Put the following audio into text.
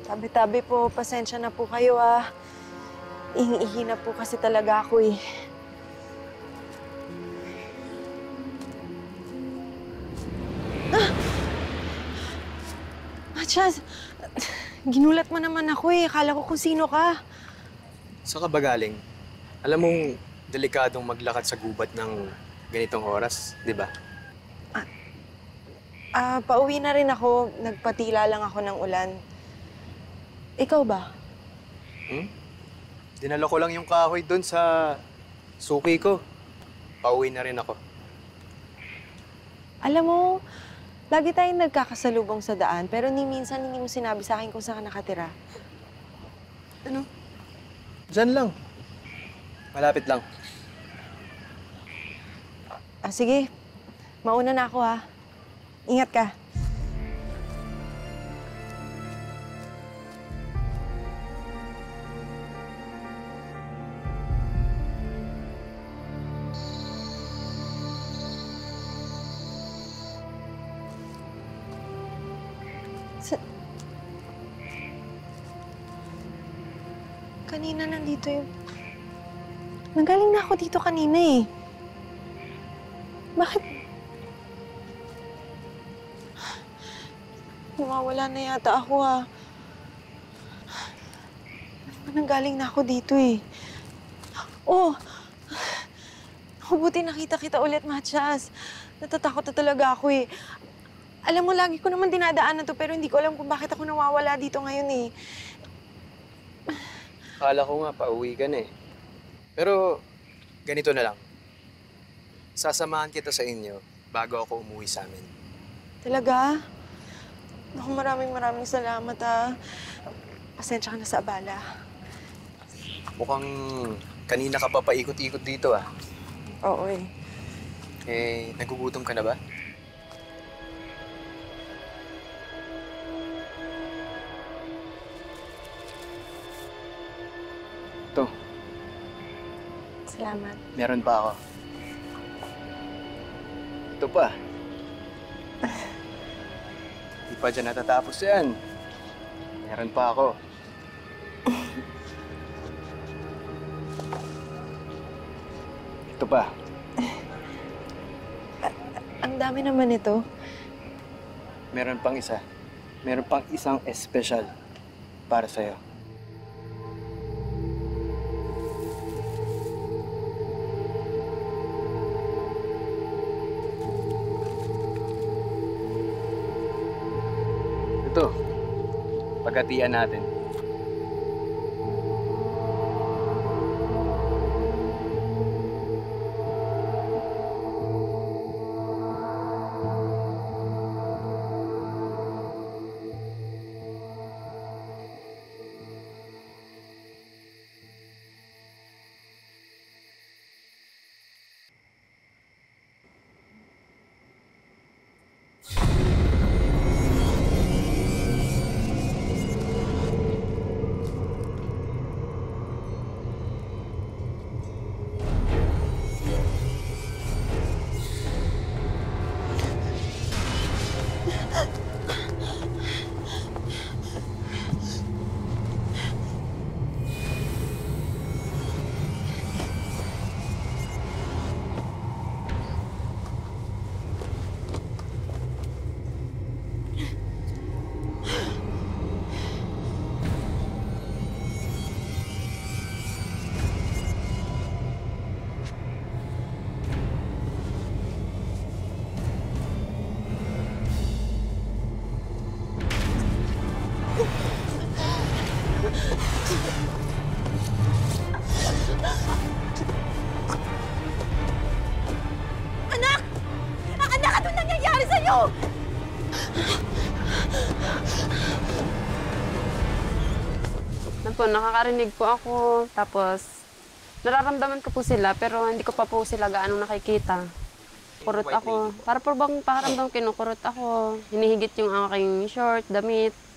Tabi-tabi po, pasensya na po kayo Ihi-ihi na po kasi talaga ako eh. Chaz, ginulat mo naman ako eh. Akala ko kung sino ka. Saan ka ba galing? Alam mong delikadong maglakad sa gubat ng ganitong oras, di ba? Pauwi na rin ako. Nagpatila lang ako ng ulan. Ikaw ba? Dinala ko lang yung kahoy doon sa suki ko. Pauwi na rin ako. Alam mo, lagi tayong nagkakasalubong sa daan, pero minsan hindi mo sinabi sa akin kung saan ka nakatira. Ano? Diyan lang. Malapit lang. Sige. Mauna na ako Ingat ka. Kanina nandito yung... Nanggaling na ako dito kanina eh. Bakit? Nawawala na yata ako Nanggaling na ako dito eh. Oh! Buti nakita kita ulit, Matias. Natatakot na talaga ako eh. Alam mo, lagi ko naman dinadaanan to pero hindi ko alam kung bakit ako nawawala dito ngayon eh. Akala ko nga, pauwi ka na eh. Pero, ganito na lang. Sasamahan kita sa inyo bago ako umuwi sa amin. Talaga? Naku, maraming salamat Pasensya ka na sa abala. Mukhang kanina ka pa paikot-ikot dito Oo eh. Nagugutom ka na ba? Ito. Salamat. Meron pa ako. Ito pa. Di pa dyan natatapos yan. Meron pa ako. Ito pa. Ang dami naman ito. Meron pang isa. Meron pang isang espesyal para sa'yo. Ito. Paghatian natin. Anak! Anak, ano nangyayari sa'yo? Nakakarinig po ako. Tapos, nararamdaman ko po sila, pero hindi ko pa po sila gaano nakikita. Kurot ako. Para po bang pakiramdam kinukurot ako. Hinihigit yung aking short, damit.